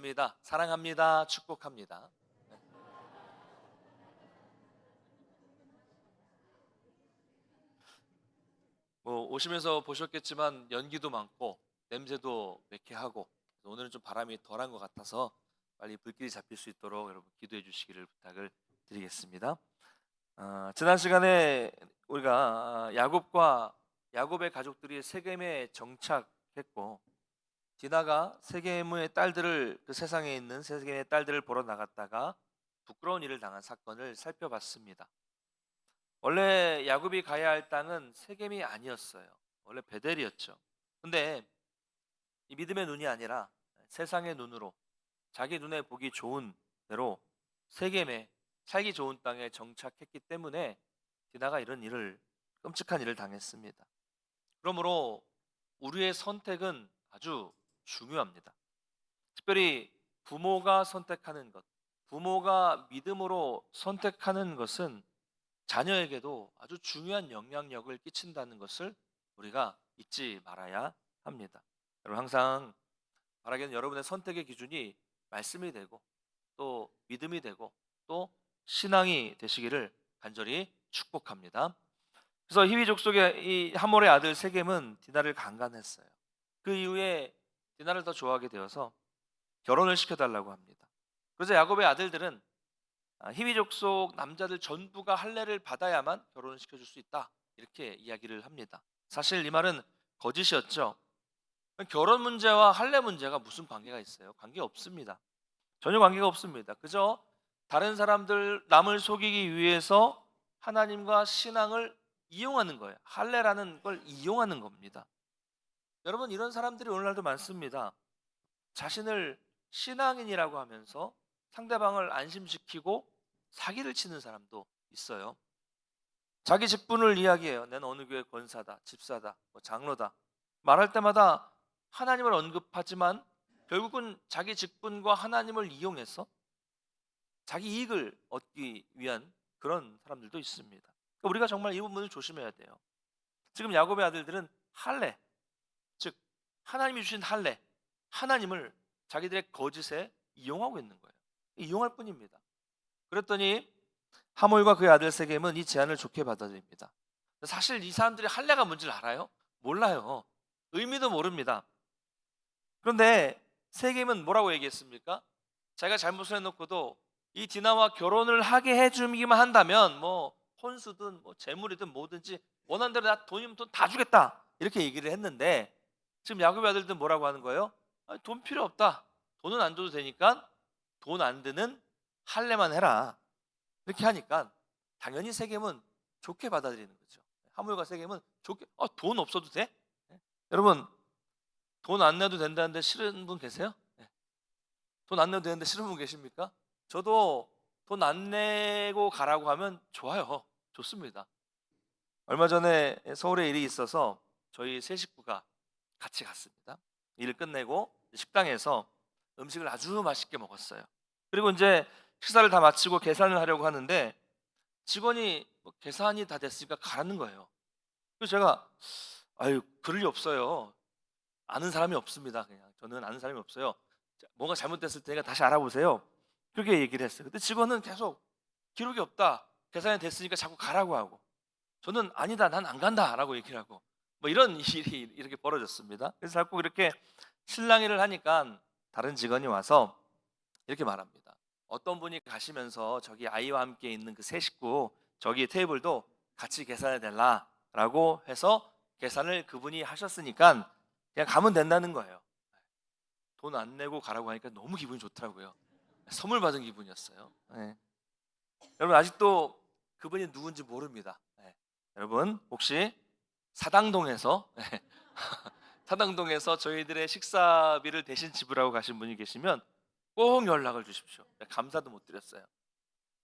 맞습니다. 사랑합니다. 축복합니다. 뭐 오시면서 보셨겠지만 연기도 많고 냄새도 매캐하고, 오늘은 좀 바람이 덜한 것 같아서 빨리 불길이 잡힐 수 있도록 여러분 기도해 주시기를 부탁을 드리겠습니다. 지난 시간에 우리가 야곱의 가족들이 세겜에 정착했고, 디나가 세겜의 딸들을, 그 세상에 있는 세겜의 딸들을 보러 나갔다가 부끄러운 일을 당한 사건을 살펴봤습니다. 원래 야곱이 가야 할 땅은 세겜이 아니었어요. 원래 베델이었죠. 근데 이 믿음의 눈이 아니라 세상의 눈으로, 자기 눈에 보기 좋은 대로 세겜에, 살기 좋은 땅에 정착했기 때문에 디나가 이런 일을, 끔찍한 일을 당했습니다. 그러므로 우리의 선택은 아주 중요합니다. 특별히 부모가 선택하는 것, 부모가 믿음으로 선택하는 것은 자녀에게도 아주 중요한 영향력을 끼친다는 것을 우리가 잊지 말아야 합니다. 여러분, 항상 바라기는 여러분의 선택의 기준이 말씀이 되고, 또 믿음이 되고, 또 신앙이 되시기를 간절히 축복합니다. 그래서 히위 족속의 이 하몰의 아들 세겜은 디나를 강간했어요. 그 이후에 디나를 더 좋아하게 되어서 결혼을 시켜달라고 합니다. 그래서 야곱의 아들들은 히위족 속 남자들 전부가 할례를 받아야만 결혼을 시켜줄 수 있다, 이렇게 이야기를 합니다. 사실 이 말은 거짓이었죠. 결혼 문제와 할례 문제가 무슨 관계가 있어요? 관계 없습니다. 전혀 관계가 없습니다. 그저 다른 사람들, 남을 속이기 위해서 하나님과 신앙을 이용하는 거예요. 할례라는 걸 이용하는 겁니다. 여러분, 이런 사람들이 오늘날도 많습니다. 자신을 신앙인이라고 하면서 상대방을 안심시키고 사기를 치는 사람도 있어요. 자기 직분을 이야기해요. 나는 어느 교회 권사다, 집사다, 뭐 장로다. 말할 때마다 하나님을 언급하지만 결국은 자기 직분과 하나님을 이용해서 자기 이익을 얻기 위한 그런 사람들도 있습니다. 그러니까 우리가 정말 이 부분을 조심해야 돼요. 지금 야곱의 아들들은 할례, 즉 하나님이 주신 할례, 하나님을 자기들의 거짓에 이용하고 있는 거예요. 이용할 뿐입니다. 그랬더니 하몰과 그의 아들 세겜은 이 제안을 좋게 받아들입니다. 사실 이 사람들이 할례가 뭔지를 알아요? 몰라요. 의미도 모릅니다. 그런데 세겜은 뭐라고 얘기했습니까? 자기가 잘못을 해놓고도 이 디나와 결혼을 하게 해주기만 한다면 뭐 혼수든 뭐 재물이든 뭐든지 원하는 대로 나 돈이면 돈 다 주겠다, 이렇게 얘기를 했는데, 지금 야곱의 아들들은 뭐라고 하는 거예요? 아니, 돈 필요 없다. 돈은 안 줘도 되니까 돈 안 드는 할례만 해라, 이렇게 하니까 당연히 세겜은 좋게 받아들이는 거죠. 하물과 세겜은 좋게, 돈 없어도 돼? 네. 여러분, 돈 안 내도 된다는데 싫은 분 계세요? 네. 돈 안 내도 되는데 싫은 분 계십니까? 저도 돈 안 내고 가라고 하면 좋아요. 좋습니다. 얼마 전에 서울에 일이 있어서 저희 세 식구가 같이 갔습니다. 일을 끝내고 식당에서 음식을 아주 맛있게 먹었어요. 그리고 이제 식사를 다 마치고 계산을 하려고 하는데 직원이 뭐 계산이 다 됐으니까 가라는 거예요. 그래서 제가, 아유, 그럴 리 없어요. 아는 사람이 없습니다. 그냥 저는 아는 사람이 없어요. 뭔가 잘못됐을 테니까 다시 알아보세요. 그렇게 얘기를 했어요. 근데 직원은 계속 기록이 없다, 계산이 됐으니까 자꾸 가라고 하고, 저는 아니다, 난 안 간다라고 얘기를 하고, 뭐 이런 일이 이렇게 벌어졌습니다. 그래서 자꾸 이렇게 실랑이를 하니까 다른 직원이 와서 이렇게 말합니다. 어떤 분이 가시면서 저기 아이와 함께 있는 그 세 식구 저기 테이블도 같이 계산해 달라라고 해서 계산을 그분이 하셨으니까 그냥 가면 된다는 거예요. 돈 안 내고 가라고 하니까 너무 기분이 좋더라고요. 선물 받은 기분이었어요. 네. 여러분, 아직도 그분이 누군지 모릅니다. 네. 여러분, 혹시 사당동에서 사당동에서 저희들의 식사비를 대신 지불하고 가신 분이 계시면 꼭 연락을 주십시오. 감사도 못 드렸어요.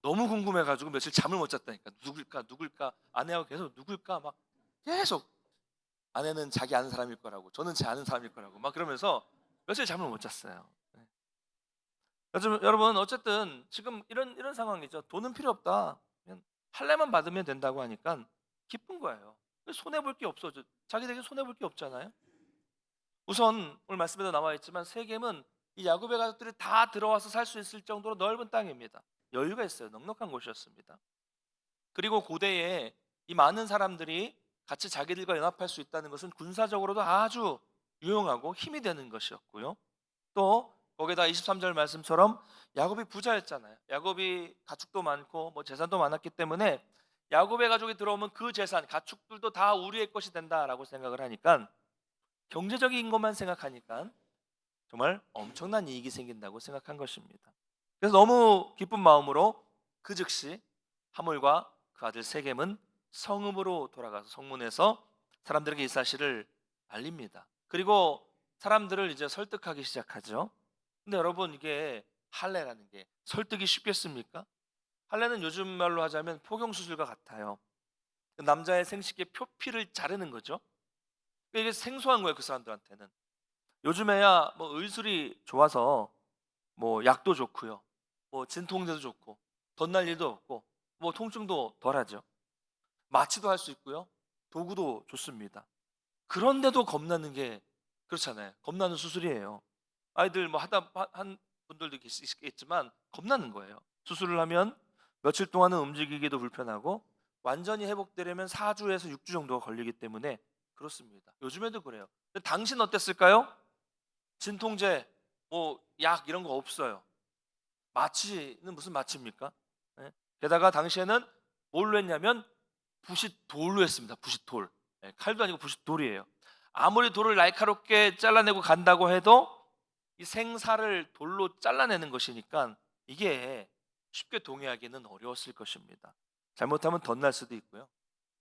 너무 궁금해가지고 며칠 잠을 못 잤다니까. 누굴까 아내하고 계속 누굴까 막 계속, 아내는 자기 아는 사람일 거라고, 저는 제 아는 사람일 거라고 막 그러면서 며칠 잠을 못 잤어요. 네. 여러분, 어쨌든 지금 이런 상황이죠. 돈은 필요 없다, 그냥 할례만 받으면 된다고 하니까 기쁜 거예요. 손해 볼 게 없어. 자기들에게 손해 볼 게 없잖아요. 우선 오늘 말씀에도 나와 있지만 세겜은 이 야곱의 가족들이 다 들어와서 살 수 있을 정도로 넓은 땅입니다. 여유가 있어요. 넉넉한 곳이었습니다. 그리고 고대에 이 많은 사람들이 같이 자기들과 연합할 수 있다는 것은 군사적으로도 아주 유용하고 힘이 되는 것이었고요. 또 거기다 23절 말씀처럼 야곱이 부자였잖아요. 야곱이 가축도 많고 뭐 재산도 많았기 때문에 야곱의 가족이 들어오면 그 재산, 가축들도 다 우리의 것이 된다라고 생각을 하니까, 경제적인 것만 생각하니까 정말 엄청난 이익이 생긴다고 생각한 것입니다. 그래서 너무 기쁜 마음으로 그 즉시 하몰과 그 아들 세겜은 성읍으로 돌아가서 성문에서 사람들에게 이 사실을 알립니다. 그리고 사람들을 이제 설득하기 시작하죠. 근데 여러분, 이게 할례라는 게 설득이 쉽겠습니까? 할례는 요즘 말로 하자면 포경수술과 같아요. 남자의 생식의 표피를 자르는 거죠. 이게 생소한 거예요, 그 사람들한테는. 요즘에야 뭐 의술이 좋아서 뭐 약도 좋고요, 뭐 진통제도 좋고, 덧날 일도 없고, 뭐 통증도 덜하죠. 마취도 할 수 있고요, 도구도 좋습니다. 그런데도 겁나는 게, 그렇잖아요. 겁나는 수술이에요. 아이들 뭐 하다 한 분들도 계시겠지만 겁나는 거예요. 수술을 하면 며칠 동안은 움직이기도 불편하고 완전히 회복되려면 4주에서 6주 정도가 걸리기 때문에 그렇습니다. 요즘에도 그래요. 근데 당신 어땠을까요? 진통제, 뭐 약 이런 거 없어요. 마취는 무슨 마취입니까? 예? 게다가 당시에는 뭘로 했냐면 부싯돌로 했습니다. 부싯돌. 예, 칼도 아니고 부싯돌이에요. 아무리 돌을 날카롭게 잘라내고 간다고 해도 이 생살을 돌로 잘라내는 것이니까 이게 쉽게 동의하기는 어려웠을 것입니다. 잘못하면 덧날 수도 있고요.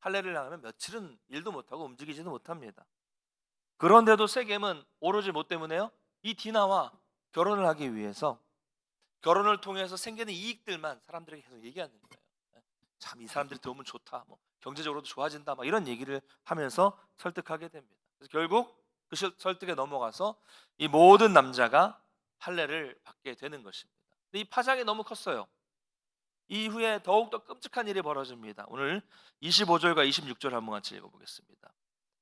할례를 당하면 며칠은 일도 못하고 움직이지도 못합니다. 그런데도 세겜은 오로지 뭐 때문에요? 이 디나와 결혼을 하기 위해서, 결혼을 통해서 생기는 이익들만 사람들에게 계속 얘기하는 거예요. 참 이 사람들이 들어오면 좋다, 뭐 경제적으로도 좋아진다, 막 이런 얘기를 하면서 설득하게 됩니다. 그래서 결국 그 설득에 넘어가서 이 모든 남자가 할례를 받게 되는 것입니다. 근데 이 파장이 너무 컸어요. 이후에 더욱더 끔찍한 일이 벌어집니다. 오늘 25절과 26절 한번 같이 읽어보겠습니다.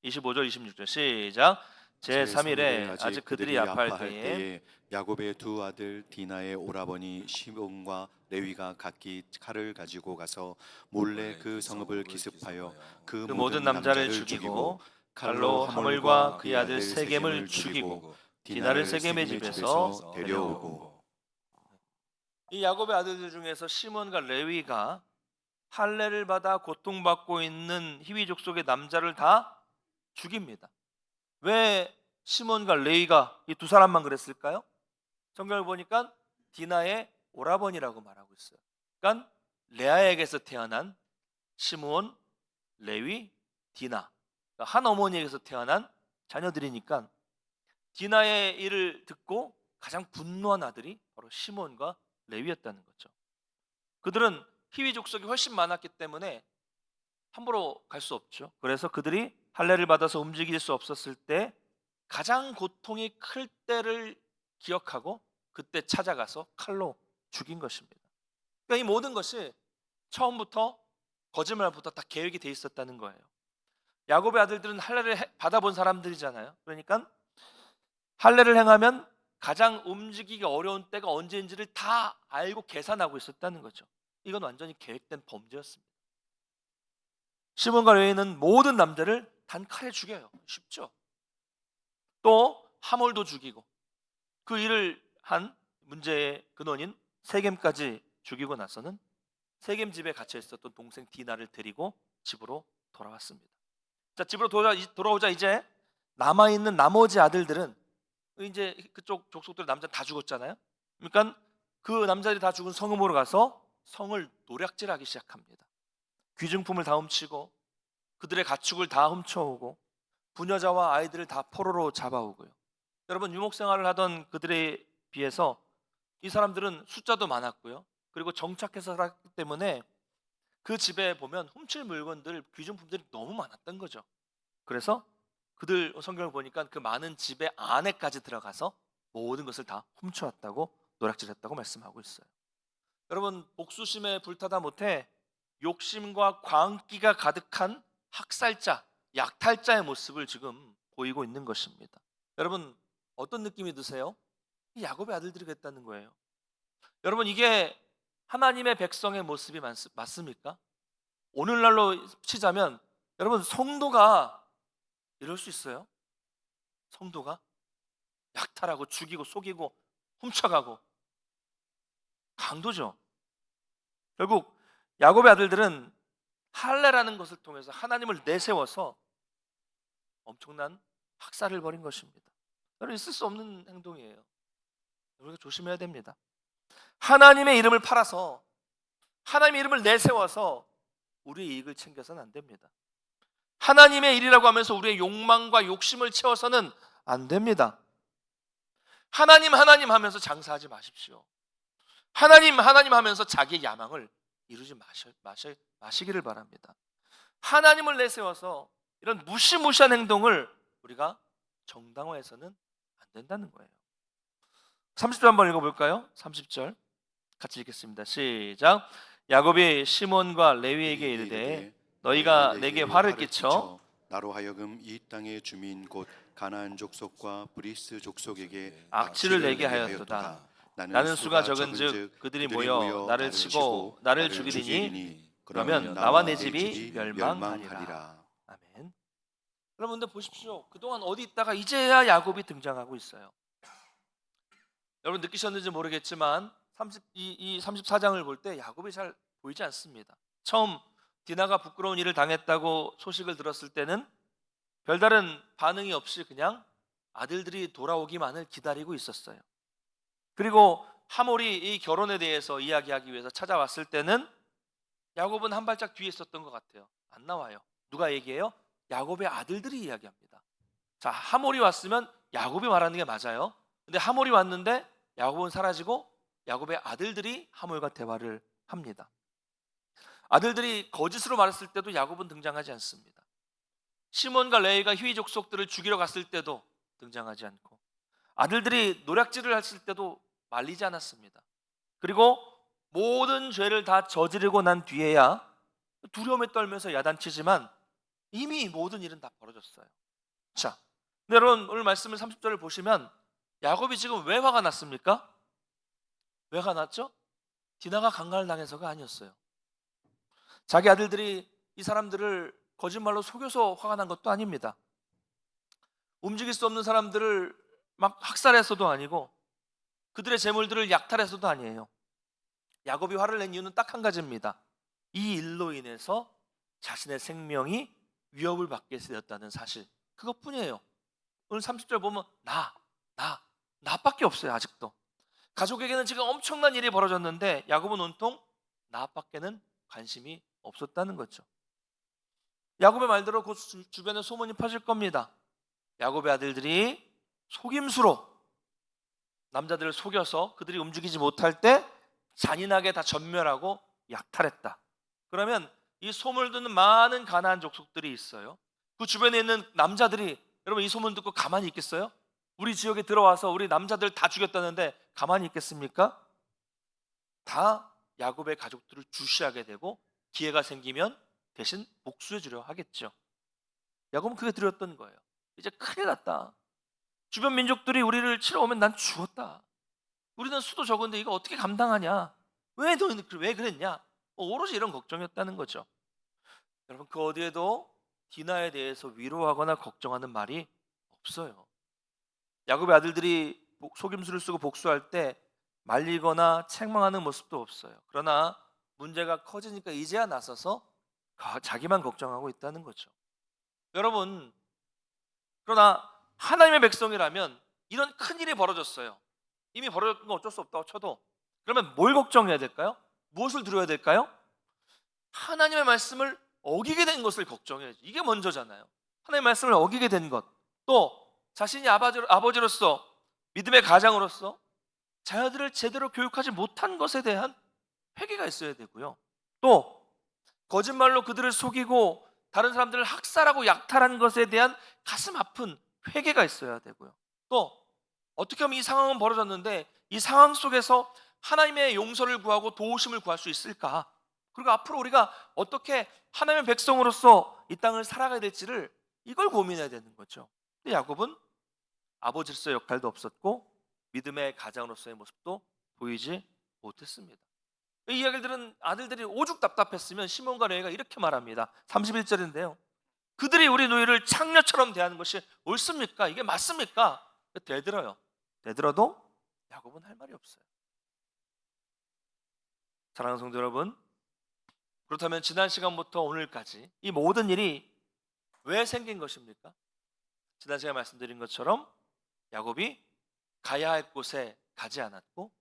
25절 26절 시작. 제3일에 제3일에 아직 아직 그들이 그들이 야파할 아파할 때에 때에 야곱의 두 아들 디나의 오라버니 시몬과 레위가 각기 칼을 가지고 가서 몰래 그 성읍을 기습하여 그 그 모든 모든 남자를 남자를 죽이고 죽이고 칼로 칼로 하몰과 하몰과 그의 그의 아들 아들 세겜을 세겜을 죽이고 죽이고 디나를 디나를 세겜의 세겜의 집에서 집에서 데려오고. 데려오고. 이 야곱의 아들들 중에서 시몬과 레위가 할례를 받아 고통받고 있는 히위 족속의 남자를 다 죽입니다. 왜 시몬과 레위가 이 두 사람만 그랬을까요? 성경을 보니까 디나의 오라버니라고 말하고 있어요. 그러니까 레아에게서 태어난 시므온, 레위, 디나, 그러니까 한 어머니에게서 태어난 자녀들이니까 디나의 일을 듣고 가장 분노한 아들이 바로 시몬과 레위였다는 거죠. 그들은 히위 족속이 훨씬 많았기 때문에 함부로 갈 수 없죠. 그래서 그들이 할례를 받아서 움직일 수 없었을 때 가장 고통이 클 때를 기억하고 그때 찾아가서 칼로 죽인 것입니다. 그러니까 이 모든 것이 처음부터 거짓말부터 다 계획이 돼 있었다는 거예요. 야곱의 아들들은 할례를 받아본 사람들이잖아요. 그러니까 할례를 행하면 가장 움직이기 어려운 때가 언제인지를 다 알고 계산하고 있었다는 거죠. 이건 완전히 계획된 범죄였습니다. 시몬과 레위는 모든 남자를 단칼에 죽여요. 쉽죠. 또 하몰도 죽이고, 그 일을 한 문제의 근원인 세겜까지 죽이고 나서는 세겜 집에 갇혀 있었던 동생 디나를 데리고 집으로 돌아왔습니다. 자, 집으로 돌아오자 이제 남아 있는 나머지 아들들은, 이제 그쪽 족속들 남자 다 죽었잖아요. 그러니까 그 남자들이 다 죽은 성읍으로 가서 성을 노략질하기 시작합니다. 귀중품을 다 훔치고 그들의 가축을 다 훔쳐오고 부녀자와 아이들을 다 포로로 잡아오고요. 여러분, 유목 생활을 하던 그들에 비해서 이 사람들은 숫자도 많았고요. 그리고 정착해서 살았기 때문에 그 집에 보면 훔칠 물건들, 귀중품들이 너무 많았던 거죠. 그래서 그들 성경을 보니까 그 많은 집의 안에까지 들어가서 모든 것을 다 훔쳐왔다고, 노략질했다고 말씀하고 있어요. 여러분, 복수심에 불타다 못해 욕심과 광기가 가득한 학살자, 약탈자의 모습을 지금 보이고 있는 것입니다. 여러분, 어떤 느낌이 드세요? 이 야곱의 아들들이 그랬다는 거예요. 여러분, 이게 하나님의 백성의 모습이 맞습니까? 오늘날로 치자면 여러분, 성도가 이럴 수 있어요? 성도가 약탈하고 죽이고 속이고 훔쳐가고 강도죠. 결국 야곱의 아들들은 할례라는 것을 통해서 하나님을 내세워서 엄청난 학살을 벌인 것입니다. 여러분, 있을 수 없는 행동이에요. 우리가 조심해야 됩니다. 하나님의 이름을 팔아서 하나님의 이름을 내세워서 우리의 이익을 챙겨서는 안 됩니다. 하나님의 일이라고 하면서 우리의 욕망과 욕심을 채워서는 안 됩니다. 하나님 하나님 하면서 장사하지 마십시오. 하나님 하나님 하면서 자기의 야망을 이루지 마시기를 바랍니다. 하나님을 내세워서 이런 무시무시한 행동을 우리가 정당화해서는 안 된다는 거예요. 30절 한번 읽어볼까요? 30절 같이 읽겠습니다. 시작. 야곱이 시몬과 레위에게 이르되 너희가 내게 화를 끼쳐 나로 하여금 이 땅의 주민 곧 가나안 족속과 브리스 족속에게 악취를 내게 하였도다. 나는 수가 적은즉 그들이 모여 나를 치고 나를 죽이리니 그러면 나와 내 집이 멸망하리라. 아멘. 여러분들 보십시오. 그동안 어디 있다가 이제야 야곱이 등장하고 있어요. 여러분 느끼셨는지 모르겠지만 34장을 볼 때 야곱이 잘 보이지 않습니다. 처음 디나가 부끄러운 일을 당했다고 소식을 들었을 때는 별다른 반응이 없이 그냥 아들들이 돌아오기만을 기다리고 있었어요. 그리고 하몰이 이 결혼에 대해서 이야기하기 위해서 찾아왔을 때는 야곱은 한 발짝 뒤에 있었던 것 같아요. 안 나와요. 누가 얘기해요? 야곱의 아들들이 이야기합니다. 자, 하몰이 왔으면 야곱이 말하는 게 맞아요. 근데 하몰이 왔는데 야곱은 사라지고 야곱의 아들들이 하몰과 대화를 합니다. 아들들이 거짓으로 말했을 때도 야곱은 등장하지 않습니다. 시몬과 레위가 희위 족속들을 죽이러 갔을 때도 등장하지 않고 아들들이 노략질을 했을 때도 말리지 않았습니다. 그리고 모든 죄를 다 저지르고 난 뒤에야 두려움에 떨면서 야단치지만 이미 모든 일은 다 벌어졌어요. 자, 근데 여러분 오늘 말씀을 30절을 보시면 야곱이 지금 왜 화가 났습니까? 왜 화가 났죠? 디나가 강간을 당해서가 아니었어요. 자기 아들들이 이 사람들을 거짓말로 속여서 화가 난 것도 아닙니다. 움직일 수 없는 사람들을 막 학살해서도 아니고 그들의 재물들을 약탈해서도 아니에요. 야곱이 화를 낸 이유는 딱 한 가지입니다. 이 일로 인해서 자신의 생명이 위협을 받게 되었다는 사실, 그것뿐이에요. 오늘 30절 보면 나밖에 없어요. 아직도 가족에게는 지금 엄청난 일이 벌어졌는데 야곱은 온통 나밖에는 관심이 없었다는 거죠. 야곱의 말대로 곧 주변에 소문이 퍼질 겁니다. 야곱의 아들들이 속임수로 남자들을 속여서 그들이 움직이지 못할 때 잔인하게 다 전멸하고 약탈했다. 그러면 이 소문을 듣는 많은 가나안 족속들이 있어요. 그 주변에 있는 남자들이 여러분 이 소문 듣고 가만히 있겠어요? 우리 지역에 들어와서 우리 남자들 다 죽였다는데 가만히 있겠습니까? 다 야곱의 가족들을 주시하게 되고 기회가 생기면 대신 복수해 주려 하겠죠. 야곱은 그게 두려웠던 거예요. 이제 큰일 났다. 주변 민족들이 우리를 치러 오면 난 죽었다. 우리는 수도 적은데 이거 어떻게 감당하냐? 왜 너희는 왜 그랬냐? 오로지 이런 걱정이었다는 거죠. 여러분 그 어디에도 디나에 대해서 위로하거나 걱정하는 말이 없어요. 야곱의 아들들이 속임수를 쓰고 복수할 때 말리거나 책망하는 모습도 없어요. 그러나 문제가 커지니까 이제야 나서서 자기만 걱정하고 있다는 거죠. 여러분, 그러나 하나님의 백성이라면 이런 큰일이 벌어졌어요. 이미 벌어졌던 건 어쩔 수 없다고 쳐도 그러면 뭘 걱정해야 될까요? 무엇을 두려워야 될까요? 하나님의 말씀을 어기게 된 것을 걱정해야지. 이게 먼저잖아요. 하나님의 말씀을 어기게 된 것, 또 자신이 아버지로서 믿음의 가장으로서 자녀들을 제대로 교육하지 못한 것에 대한 회개가 있어야 되고요. 또 거짓말로 그들을 속이고 다른 사람들을 학살하고 약탈한 것에 대한 가슴 아픈 회개가 있어야 되고요. 또 어떻게 하면 이 상황은 벌어졌는데 이 상황 속에서 하나님의 용서를 구하고 도우심을 구할 수 있을까? 그리고 앞으로 우리가 어떻게 하나님의 백성으로서 이 땅을 살아가야 될지를 이걸 고민해야 되는 거죠. 근데 야곱은 아버지로서 역할도 없었고 믿음의 가장으로서의 모습도 보이지 못했습니다. 이 이야기를 들은 아들들이 오죽 답답했으면 시몬과 레위가 이렇게 말합니다. 31절인데요. 그들이 우리 누이를 창녀처럼 대하는 것이 옳습니까? 이게 맞습니까? 대들어요. 대들어도 야곱은 할 말이 없어요. 사랑하는 성도 여러분, 그렇다면 지난 시간부터 오늘까지 이 모든 일이 왜 생긴 것입니까? 지난 시간에 말씀드린 것처럼 야곱이 가야 할 곳에 가지 않았고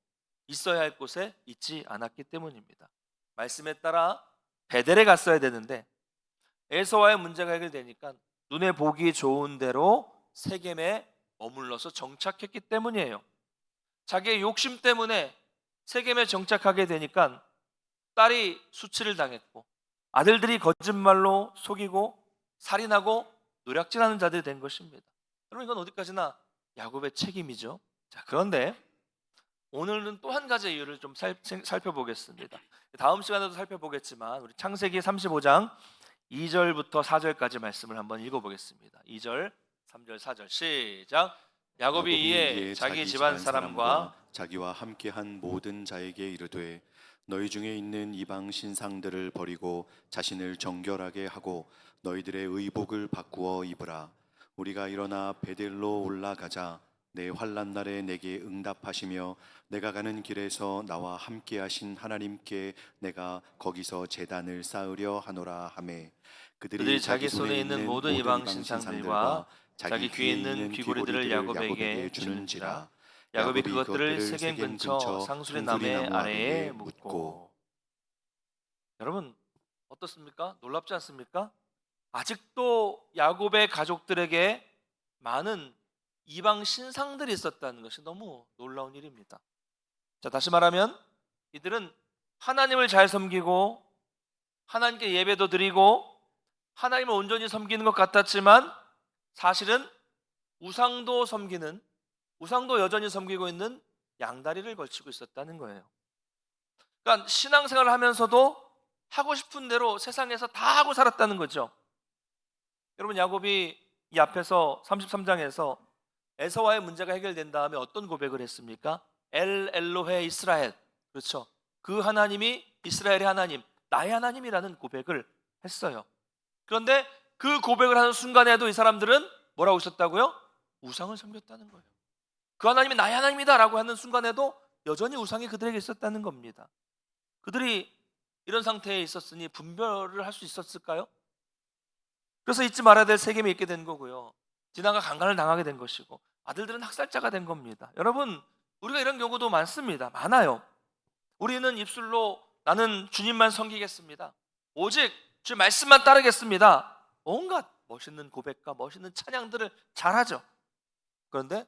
있어야 할 곳에 있지 않았기 때문입니다. 말씀에 따라 베델에 갔어야 되는데 에서와의 문제가 해결되니까 눈에 보기 좋은 대로 세겜에 머물러서 정착했기 때문이에요. 자기의 욕심 때문에 세겜에 정착하게 되니까 딸이 수치를 당했고 아들들이 거짓말로 속이고 살인하고 노략질하는 자들이 된 것입니다. 여러분, 이건 어디까지나 야곱의 책임이죠. 자, 그런데 오늘은 또 한 가지 이유를 좀 살펴보겠습니다. 다음 시간에도 살펴보겠지만 우리 창세기 35장 2절부터 4절까지 말씀을 한번 읽어보겠습니다. 2절, 3절, 4절 시작. 야곱이 이에 자기 집안 사람과 자기와 함께한 모든 자에게 이르되 너희 중에 있는 이방 신상들을 버리고 자신을 정결하게 하고 너희들의 의복을 바꾸어 입으라. 우리가 일어나 베델로 올라가자. 내 환난 날에 내게 응답하시며 내가 가는 길에서 나와 함께하신 하나님께 내가 거기서 제단을 쌓으려 하노라 하매 그들이 자기 손에 있는 모든 이방 신상들과 자기 귀에 있는 귀고리들을 야곱에게 주는지라. 야곱이 그것들을 세겜 근처 상수리 나무 아래에 묻고. 여러분, 어떻습니까? 놀랍지 않습니까? 아직도 야곱의 가족들에게 많은 이방 신상들이 있었다는 것이 너무 놀라운 일입니다. 자, 다시 말하면 이들은 하나님을 잘 섬기고 하나님께 예배도 드리고 하나님을 온전히 섬기는 것 같았지만 사실은 우상도 여전히 섬기고 있는 양다리를 걸치고 있었다는 거예요. 그러니까 신앙생활을 하면서도 하고 싶은 대로 세상에서 다 하고 살았다는 거죠. 여러분, 야곱이 이 앞에서 33장에서 에서와의 문제가 해결된 다음에 어떤 고백을 했습니까? 엘 엘로헤 이스라엘. 그렇죠. 그 하나님이 이스라엘의 하나님, 나의 하나님이라는 고백을 했어요. 그런데 그 고백을 하는 순간에도 이 사람들은 뭐라고 있었다고요? 우상을 섬겼다는 거예요. 그 하나님이 나의 하나님이다 라고 하는 순간에도 여전히 우상이 그들에게 있었다는 겁니다. 그들이 이런 상태에 있었으니 분별을 할 수 있었을까요? 그래서 잊지 말아야 될 세겜에 있게 된 거고요. 지나가 강간을 당하게 된 것이고 아들들은 학살자가 된 겁니다. 여러분, 우리가 이런 경우도 많습니다. 많아요. 우리는 입술로 나는 주님만 섬기겠습니다. 오직 주의 말씀만 따르겠습니다. 온갖 멋있는 고백과 멋있는 찬양들을 잘하죠. 그런데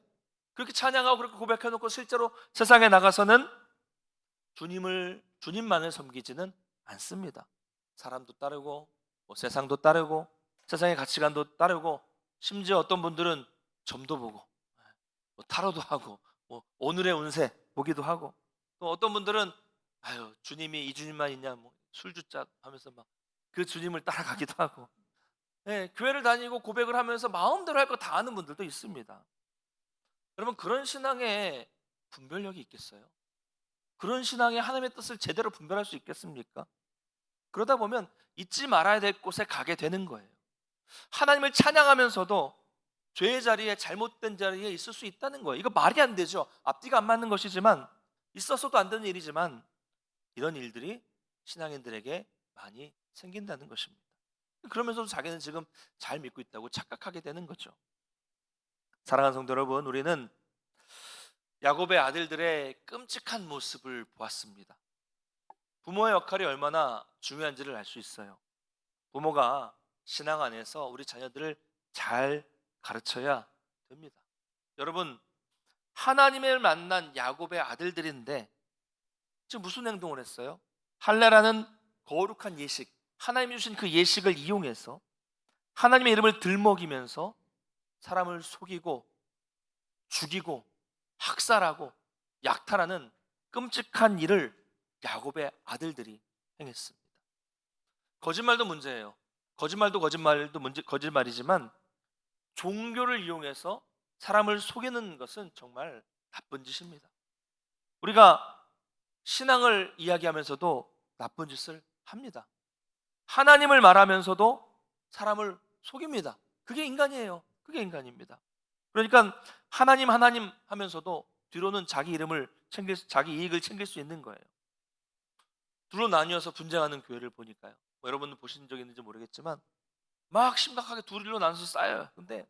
그렇게 찬양하고 그렇게 고백해놓고 실제로 세상에 나가서는 주님만을 섬기지는 않습니다. 사람도 따르고 세상도 따르고 세상의 가치관도 따르고 심지어 어떤 분들은 점도 보고 타로도 하고 오늘의 운세 보기도 하고 또 어떤 분들은 주님이 이 주님만 있냐 술주자 하면서 막 그 주님을 따라가기도 하고 교회를 다니고 고백을 하면서 마음대로 할 거 다 아는 분들도 있습니다. 여러분, 그런 신앙에 분별력이 있겠어요? 그런 신앙에 하나님의 뜻을 제대로 분별할 수 있겠습니까? 그러다 보면 잊지 말아야 될 곳에 가게 되는 거예요. 하나님을 찬양하면서도 죄의 자리에 잘못된 자리에 있을 수 있다는 거예요. 이거 말이 안 되죠. 앞뒤가 안 맞는 것이지만 있어서도 안 되는 일이지만 이런 일들이 신앙인들에게 많이 생긴다는 것입니다. 그러면서도 자기는 지금 잘 믿고 있다고 착각하게 되는 거죠. 사랑하는 성도 여러분, 우리는 야곱의 아들들의 끔찍한 모습을 보았습니다. 부모의 역할이 얼마나 중요한지를 알 수 있어요. 부모가 신앙 안에서 우리 자녀들을 잘 가르쳐야 됩니다. 여러분, 하나님을 만난 야곱의 아들들인데 지금 무슨 행동을 했어요? 할례라는 거룩한 예식, 하나님이 주신 그 예식을 이용해서 하나님의 이름을 들먹이면서 사람을 속이고 죽이고 학살하고 약탈하는 끔찍한 일을 야곱의 아들들이 행했습니다. 거짓말도 문제예요. 거짓말도 거짓말이지만 종교를 이용해서 사람을 속이는 것은 정말 나쁜 짓입니다. 우리가 신앙을 이야기하면서도 나쁜 짓을 합니다. 하나님을 말하면서도 사람을 속입니다. 그게 인간이에요. 그게 인간입니다. 그러니까 하나님 하나님 하면서도 뒤로는 자기 이익을 챙길 수 있는 거예요. 둘로 나뉘어서 분쟁하는 교회를 보니까요. 여러분들 보신 적 있는지 모르겠지만 막 심각하게 둘로 나눠서 싸워요. 근데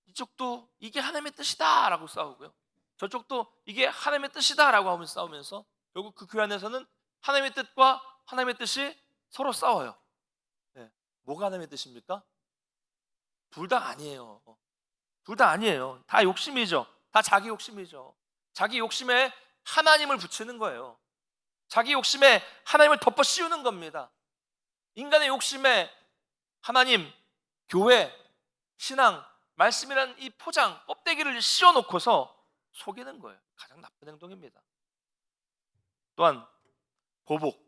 이쪽도 이게 하나님의 뜻이다라고 싸우고요. 저쪽도 이게 하나님의 뜻이다라고 하면서 싸우면서 결국 그 교회 안에서는 하나님의 뜻과 하나님의 뜻이 서로 싸워요. 네. 뭐가 하나님의 뜻입니까? 둘 다 아니에요. 둘 다 아니에요. 다 욕심이죠. 다 자기 욕심이죠. 자기 욕심에 하나님을 붙이는 거예요. 자기 욕심에 하나님을 덮어 씌우는 겁니다. 인간의 욕심에 하나님, 교회, 신앙, 말씀이라는 이 포장, 껍데기를 씌워놓고서 속이는 거예요. 가장 나쁜 행동입니다. 또한 보복,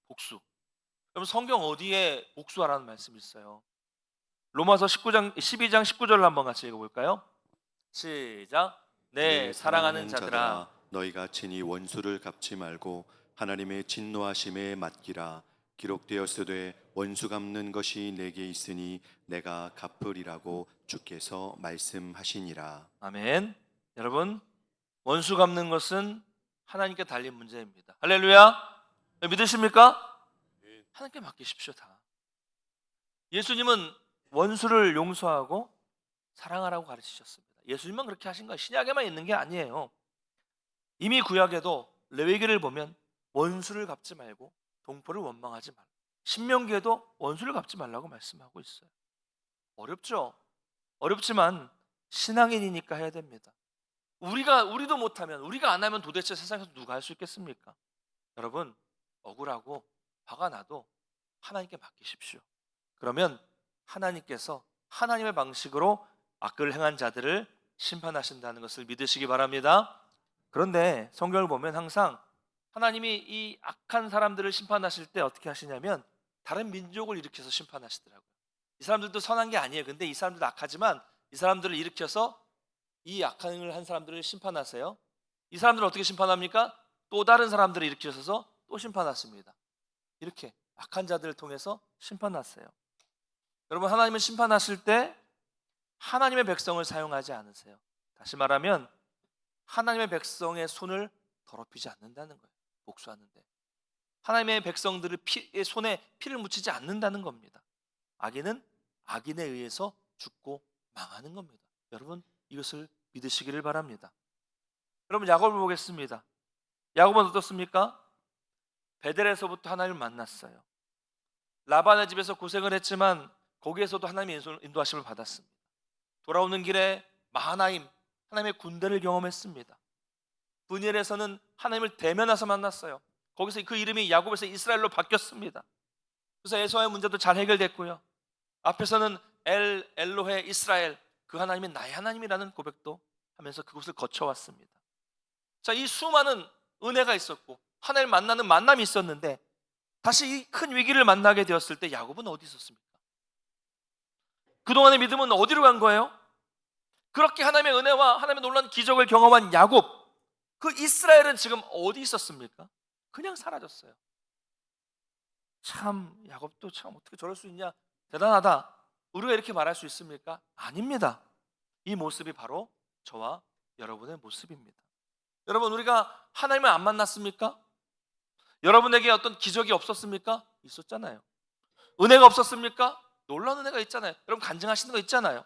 복수. 여러분 성경 어디에 복수하라는 말씀이 있어요? 로마서 12장 19절을 한번 같이 읽어볼까요? 시작. 네, 사랑하는 자들아, 너희가 친히 원수를 갚지 말고 하나님의 진노하심에 맡기라. 기록되었으되 원수 갚는 것이 내게 있으니 내가 갚으리라고 주께서 말씀하시니라. 아멘. 여러분, 원수 갚는 것은 하나님께 달린 문제입니다. 할렐루야. 믿으십니까? 하나님께 맡기십시오. 다. 예수님은 원수를 용서하고 사랑하라고 가르치셨습니다. 예수님만 그렇게 하신 거예요. 신약에만 있는 게 아니에요. 이미 구약에도 레위기를 보면 원수를 갚지 말고 동포를 원망하지 말라. 신명기에도 원수를 갚지 말라고 말씀하고 있어요. 어렵죠? 어렵지만 신앙인이니까 해야 됩니다. 우리도 못하면, 우리가 안 하면 도대체 세상에서 누가 할 수 있겠습니까? 여러분, 억울하고 화가 나도 하나님께 맡기십시오. 그러면 하나님께서 하나님의 방식으로 악을 행한 자들을 심판하신다는 것을 믿으시기 바랍니다. 그런데 성경을 보면 항상 하나님이 이 악한 사람들을 심판하실 때 어떻게 하시냐면 다른 민족을 일으켜서 심판하시더라고요. 이 사람들도 선한 게 아니에요. 근데 이 사람들도 악하지만 이 사람들을 일으켜서 이 악한 일을 한 사람들을 심판하세요. 이 사람들을 어떻게 심판합니까? 또 다른 사람들을 일으켜서 또 심판하십니다. 이렇게 악한 자들을 통해서 심판하세요. 여러분, 하나님은 심판하실 때 하나님의 백성을 사용하지 않으세요. 다시 말하면 하나님의 백성의 손을 더럽히지 않는다는 거예요. 복수하는데 하나님의 백성들의 손에 피를 묻히지 않는다는 겁니다. 악인은 악인에 의해서 죽고 망하는 겁니다. 여러분, 이것을 믿으시기를 바랍니다. 여러분, 야곱을 보겠습니다. 야곱은 어떻습니까? 베델에서부터 하나님을 만났어요. 라반의 집에서 고생을 했지만 거기에서도 하나님의 인도하심을 받았습니다. 돌아오는 길에 마하나임, 하나님의 군대를 경험했습니다. 분엘에서는 하나님을 대면해서 만났어요. 거기서 그 이름이 야곱에서 이스라엘로 바뀌었습니다. 그래서 에서의 문제도 잘 해결됐고요. 앞에서는 엘로헤 이스라엘, 그 하나님이 나의 하나님이라는 고백도 하면서 그곳을 거쳐왔습니다. 자, 이 수많은 은혜가 있었고 하나님을 만나는 만남이 있었는데 다시 이 큰 위기를 만나게 되었을 때 야곱은 어디 있었습니까? 그동안의 믿음은 어디로 간 거예요? 그렇게 하나님의 은혜와 하나님의 놀라운 기적을 경험한 야곱, 그 이스라엘은 지금 어디 있었습니까? 그냥 사라졌어요. 참, 야곱도 참 어떻게 저럴 수 있냐, 대단하다, 우리가 이렇게 말할 수 있습니까? 아닙니다. 이 모습이 바로 저와 여러분의 모습입니다. 여러분, 우리가 하나님을 안 만났습니까? 여러분에게 어떤 기적이 없었습니까? 있었잖아요. 은혜가 없었습니까? 놀라운 은혜가 있잖아요. 여러분, 간증하시는 거 있잖아요.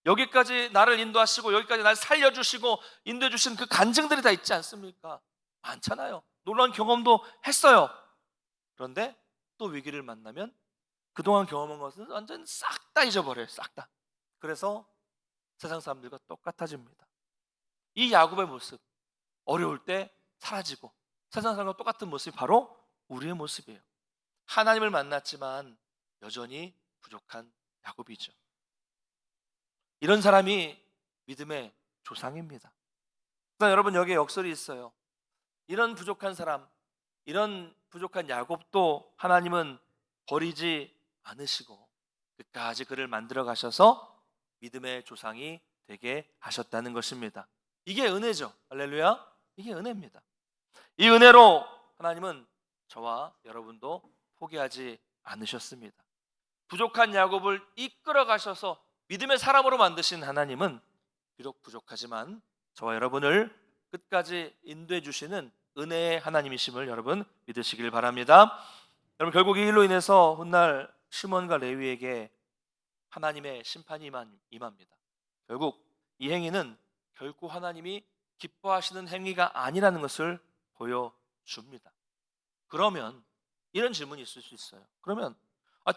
여기까지 나를 인도하시고 여기까지 나를 살려주시고 인도해 주신 그 간증들이 다 있지 않습니까? 많잖아요. 놀라운 경험도 했어요. 그런데 또 위기를 만나면 그동안 경험한 것은 완전 싹 다 잊어버려요. 싹 다. 그래서 세상 사람들과 똑같아집니다. 이 야곱의 모습, 어려울 때 사라지고 세상 사람과 똑같은 모습이 바로 우리의 모습이에요. 하나님을 만났지만 여전히 부족한 야곱이죠. 이런 사람이 믿음의 조상입니다. 그러나 여러분, 여기에 역설이 있어요. 이런 부족한 사람, 이런 부족한 야곱도 하나님은 버리지 않으시고 끝까지 그를 만들어 가셔서 믿음의 조상이 되게 하셨다는 것입니다. 이게 은혜죠. 할렐루야. 이게 은혜입니다. 이 은혜로 하나님은 저와 여러분도 포기하지 않으셨습니다. 부족한 야곱을 이끌어 가셔서 믿음의 사람으로 만드신 하나님은 비록 부족하지만 저와 여러분을 끝까지 인도해 주시는 은혜의 하나님이심을 여러분 믿으시길 바랍니다. 여러분, 결국 이 일로 인해서 훗날 시몬과 레위에게 하나님의 심판이 임합니다. 결국 이 행위는 결코 하나님이 기뻐하시는 행위가 아니라는 것을 보여줍니다. 그러면 이런 질문이 있을 수 있어요. 그러면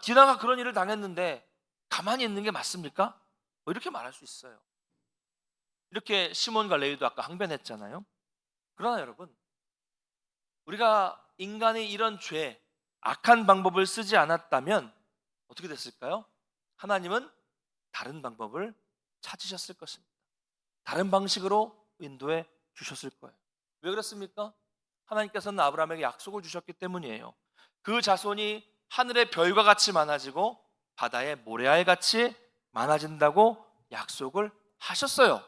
디나가 그런 일을 당했는데 가만히 있는 게 맞습니까? 이렇게 말할 수 있어요. 이렇게 시몬과 레위도 아까 항변했잖아요. 그러나 여러분, 우리가 인간의 이런 죄, 악한 방법을 쓰지 않았다면 어떻게 됐을까요? 하나님은 다른 방법을 찾으셨을 것입니다. 다른 방식으로 인도해 주셨을 거예요. 왜 그렇습니까? 하나님께서는 아브라함에게 약속을 주셨기 때문이에요. 그 자손이 하늘의 별과 같이 많아지고 바다의 모래알 같이 많아진다고 약속을 하셨어요.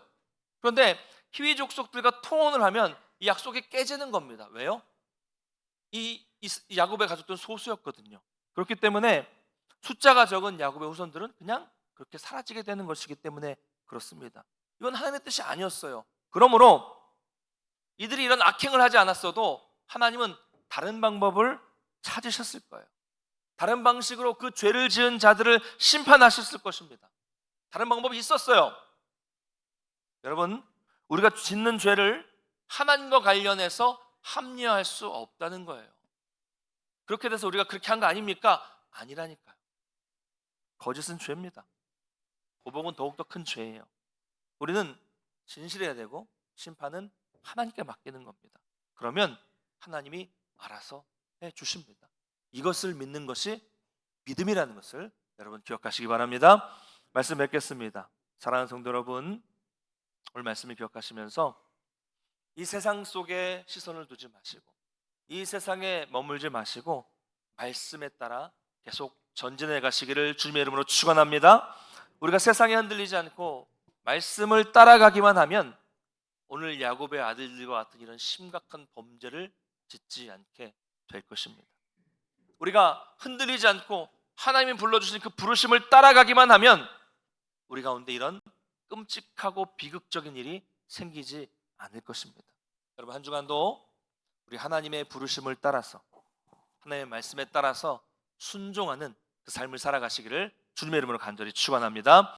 그런데 히위 족속들과 통혼을 하면 이 약속이 깨지는 겁니다. 왜요? 이 야곱의 가족들은 소수였거든요. 그렇기 때문에 숫자가 적은 야곱의 후손들은 그냥 그렇게 사라지게 되는 것이기 때문에 그렇습니다. 이건 하나님의 뜻이 아니었어요. 그러므로 이들이 이런 악행을 하지 않았어도 하나님은 다른 방법을 찾으셨을 거예요. 다른 방식으로 그 죄를 지은 자들을 심판하셨을 것입니다. 다른 방법이 있었어요. 여러분, 우리가 짓는 죄를 하나님과 관련해서 합리화할 수 없다는 거예요. 그렇게 돼서 우리가 그렇게 한 거 아닙니까? 아니라니까요. 거짓은 죄입니다. 보복은 더욱더 큰 죄예요. 우리는 진실해야 되고 심판은 하나님께 맡기는 겁니다. 그러면 하나님이 알아서 해 주십니다. 이것을 믿는 것이 믿음이라는 것을 여러분 기억하시기 바랍니다. 말씀 맺겠습니다. 사랑하는 성도 여러분, 오늘 말씀을 기억하시면서 이 세상 속에 시선을 두지 마시고 이 세상에 머물지 마시고 말씀에 따라 계속 전진해 가시기를 주님의 이름으로 축원합니다. 우리가 세상에 흔들리지 않고 말씀을 따라가기만 하면 오늘 야곱의 아들들과 같은 이런 심각한 범죄를 짓지 않게 될 것입니다. 우리가 흔들리지 않고 하나님이 불러주신 그 부르심을 따라가기만 하면 우리 가운데 이런 끔찍하고 비극적인 일이 생기지 않을 것입니다. 여러분, 한 주간도 우리 하나님의 부르심을 따라서 하나님의 말씀에 따라서 순종하는 그 삶을 살아가시기를 주님의 이름으로 간절히 축원합니다.